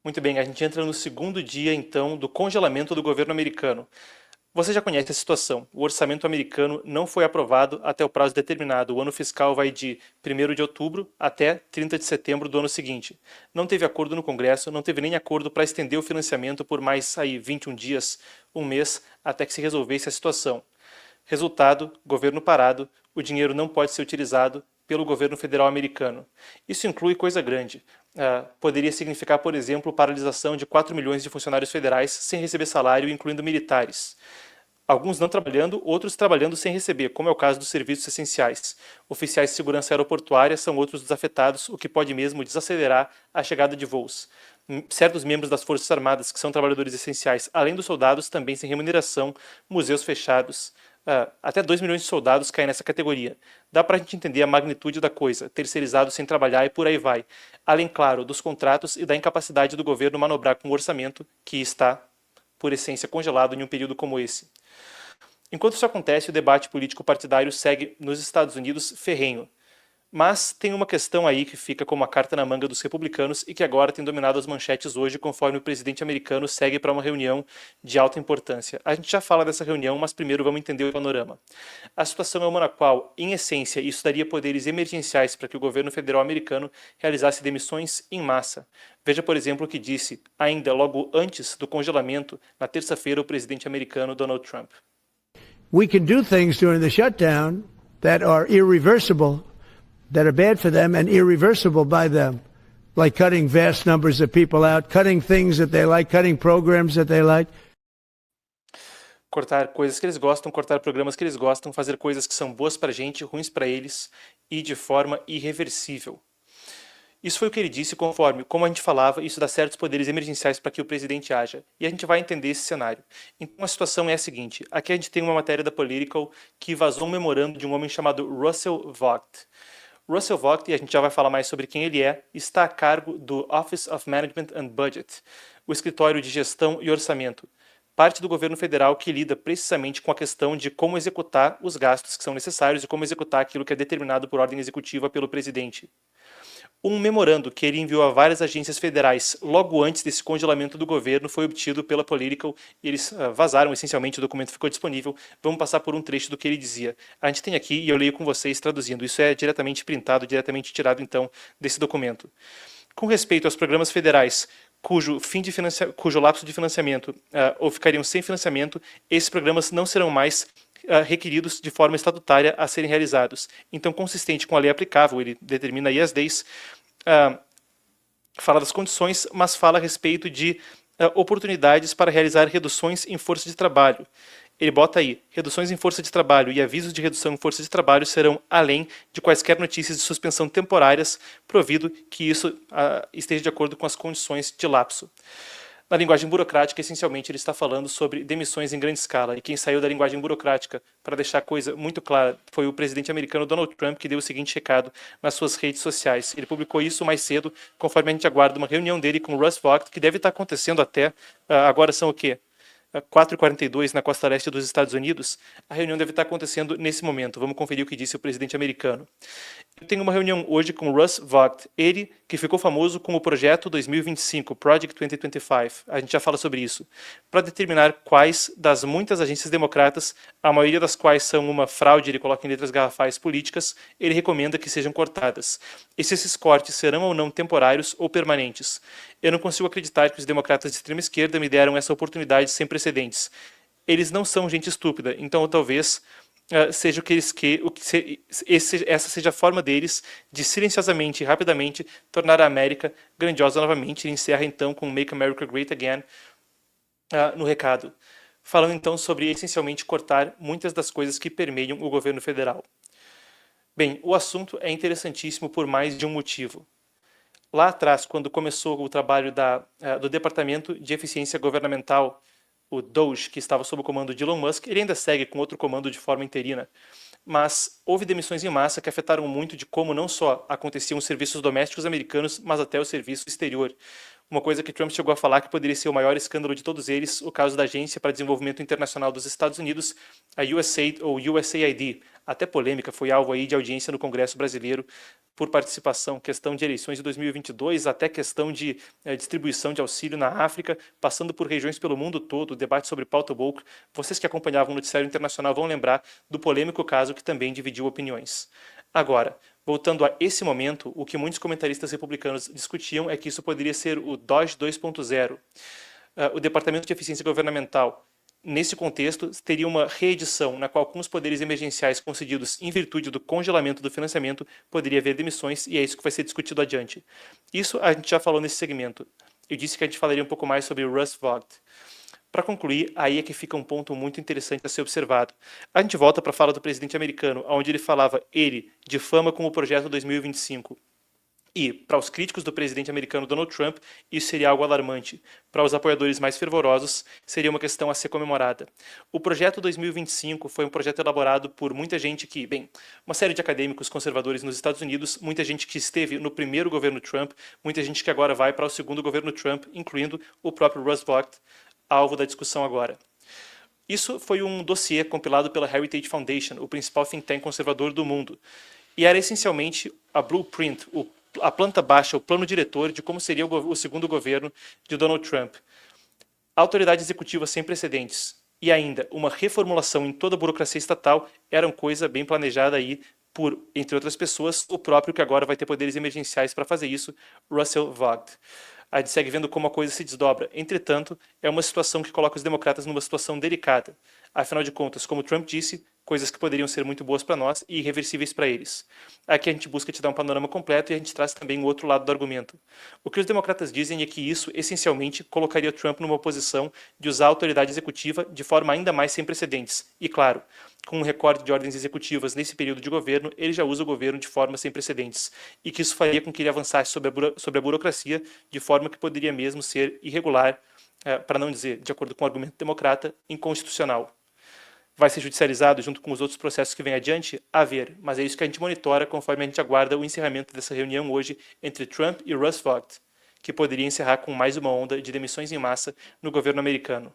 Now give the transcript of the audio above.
Muito bem, a gente entra no segundo dia, então, do congelamento do governo americano. Você já conhece a situação. O orçamento americano não foi aprovado até o prazo determinado. O ano fiscal vai de 1º de outubro até 30 de setembro do ano seguinte. Não teve acordo no Congresso, não teve nem acordo para estender o financiamento por mais 21 dias, um mês, até que se resolvesse a situação. Resultado, governo parado, o dinheiro não pode ser utilizado pelo governo federal americano. Isso inclui coisa grande. Poderia significar, por exemplo, paralisação de 4 milhões de funcionários federais sem receber salário, incluindo militares. Alguns não trabalhando, outros trabalhando sem receber, como é o caso dos serviços essenciais. Oficiais de segurança aeroportuária são outros dos afetados, o que pode mesmo desacelerar a chegada de voos. Certos membros das Forças Armadas, que são trabalhadores essenciais, além dos soldados, também sem remuneração, museus fechados. Até 2 milhões de soldados caem nessa categoria. Dá para a gente entender a magnitude da coisa, terceirizados sem trabalhar e por aí vai. Além, claro, dos contratos e da incapacidade do governo manobrar com o orçamento, que está, por essência, congelado em um período como esse. Enquanto isso acontece, o debate político partidário segue nos Estados Unidos ferrenho. Mas tem uma questão aí que fica como a carta na manga dos republicanos e que agora tem dominado as manchetes hoje, conforme o presidente americano segue para uma reunião de alta importância. A gente já fala dessa reunião, mas primeiro vamos entender o panorama. A situação é uma na qual, em essência, isso daria poderes emergenciais para que o governo federal americano realizasse demissões em massa. Veja, por exemplo, o que disse, ainda logo antes do congelamento, na terça-feira, o presidente americano Donald Trump. We can do things during the shutdown that are irreversible, that are bad for them and irreversible by them, like cutting vast numbers of people out, cutting things that they like, cutting programs that they like. Cortar coisas que eles gostam, cortar programas que eles gostam, fazer coisas que são boas para a gente, ruins para eles e de forma irreversível. Isso foi o que ele disse conforme, como a gente falava, isso dá certos poderes emergenciais para que o presidente haja. E a gente vai entender esse cenário. Então a situação é a seguinte, aqui a gente tem uma matéria da Political que vazou um memorando de um homem chamado Russell Vogt. Russell Vogt, e a gente já vai falar mais sobre quem ele é, está a cargo do Office of Management and Budget, o escritório de gestão e orçamento, parte do governo federal que lida precisamente com a questão de como executar os gastos que são necessários e como executar aquilo que é determinado por ordem executiva pelo presidente. Um memorando que ele enviou a várias agências federais logo antes desse congelamento do governo foi obtido pela Political e eles vazaram essencialmente, o documento ficou disponível. Vamos passar por um trecho do que ele dizia. A gente tem aqui, e eu leio com vocês traduzindo, isso é diretamente printado, diretamente tirado então desse documento. Com respeito aos programas federais cujo lapso de financiamento ou ficariam sem financiamento, esses programas não serão mais requeridos de forma estatutária a serem realizados. Então, consistente com a lei aplicável, ele determina aí as leis, fala das condições, mas fala a respeito de oportunidades para realizar reduções em força de trabalho. Ele bota aí, reduções em força de trabalho e avisos de redução em força de trabalho serão além de quaisquer notícias de suspensão temporárias, provido que isso esteja de acordo com as condições de lapso. Na linguagem burocrática, essencialmente, ele está falando sobre demissões em grande escala. E quem saiu da linguagem burocrática, para deixar a coisa muito clara, foi o presidente americano Donald Trump, que deu o seguinte recado nas suas redes sociais. Ele publicou isso mais cedo, conforme a gente aguarda uma reunião dele com o Russ Vogt, que deve estar acontecendo até, agora são o quê? 4h42 na costa leste dos Estados Unidos. A reunião deve estar acontecendo nesse momento. Vamos conferir o que disse o presidente americano. Eu tenho uma reunião hoje com o Russ Vogt, ele que ficou famoso com o Projeto 2025, Project 2025, a gente já fala sobre isso, para determinar quais das muitas agências democratas, a maioria das quais são uma fraude, ele coloca em letras garrafais políticas, ele recomenda que sejam cortadas. E se esses cortes serão ou não temporários ou permanentes. Eu não consigo acreditar que os democratas de extrema esquerda me deram essa oportunidade sem precedentes. Eles não são gente estúpida, então talvez seja o que eles essa seja a forma deles de silenciosamente e rapidamente tornar a América grandiosa novamente. Ele encerra então com Make America Great Again no recado, falando então sobre essencialmente cortar muitas das coisas que permeiam o governo federal. Bem, o assunto é interessantíssimo por mais de um motivo. Lá atrás, quando começou o trabalho do Departamento de Eficiência Governamental, o DOGE, que estava sob o comando de Elon Musk, ele ainda segue com outro comando de forma interina. Mas houve demissões em massa que afetaram muito de como não só aconteciam os serviços domésticos americanos, mas até o serviço exterior. Uma coisa que Trump chegou a falar que poderia ser o maior escândalo de todos eles, o caso da Agência para Desenvolvimento Internacional dos Estados Unidos, a USAID ou USAID. Até polêmica, foi alvo aí de audiência no Congresso brasileiro por participação, questão de eleições de 2022, até questão de distribuição de auxílio na África, passando por regiões pelo mundo todo, debate sobre pauta woke. Vocês que acompanhavam o noticiário internacional vão lembrar do polêmico caso que também dividiu opiniões. Agora, voltando a esse momento, o que muitos comentaristas republicanos discutiam é que isso poderia ser o DOGE 2.0. O Departamento de Eficiência Governamental, nesse contexto, teria uma reedição na qual, com os poderes emergenciais concedidos em virtude do congelamento do financiamento, poderia haver demissões, e é isso que vai ser discutido adiante. Isso a gente já falou nesse segmento. Eu disse que a gente falaria um pouco mais sobre o Russ Vought. Para concluir, aí é que fica um ponto muito interessante a ser observado. A gente volta para a fala do presidente americano, onde ele falava, ele, de fama com o projeto 2025. E, para os críticos do presidente americano Donald Trump, isso seria algo alarmante. Para os apoiadores mais fervorosos, seria uma questão a ser comemorada. O projeto 2025 foi um projeto elaborado por muita gente que, bem, uma série de acadêmicos conservadores nos Estados Unidos, muita gente que esteve no primeiro governo Trump, muita gente que agora vai para o segundo governo Trump, incluindo o próprio Russ Vought, alvo da discussão agora. Isso foi um dossiê compilado pela Heritage Foundation, o principal think tank conservador do mundo. E era essencialmente a blueprint, a planta baixa, o plano diretor de como seria o segundo governo de Donald Trump. Autoridade executiva sem precedentes e ainda uma reformulação em toda a burocracia estatal eram coisa bem planejada aí por, entre outras pessoas, o próprio que agora vai ter poderes emergenciais para fazer isso, Russell Vought. A gente segue vendo como a coisa se desdobra. Entretanto, é uma situação que coloca os democratas numa situação delicada. Afinal de contas, como Trump disse, coisas que poderiam ser muito boas para nós e irreversíveis para eles. Aqui a gente busca te dar um panorama completo e a gente traz também o outro lado do argumento. O que os democratas dizem é que isso, essencialmente, colocaria Trump numa posição de usar a autoridade executiva de forma ainda mais sem precedentes. E, claro, com um recorde de ordens executivas nesse período de governo, ele já usa o governo de forma sem precedentes. E que isso faria com que ele avançasse sobre a burocracia de forma que poderia mesmo ser irregular, para não dizer, de acordo com o argumento democrata, inconstitucional. Vai ser judicializado junto com os outros processos que vêm adiante? A ver, mas é isso que a gente monitora conforme a gente aguarda o encerramento dessa reunião hoje entre Trump e Russ Vought, que poderia encerrar com mais uma onda de demissões em massa no governo americano.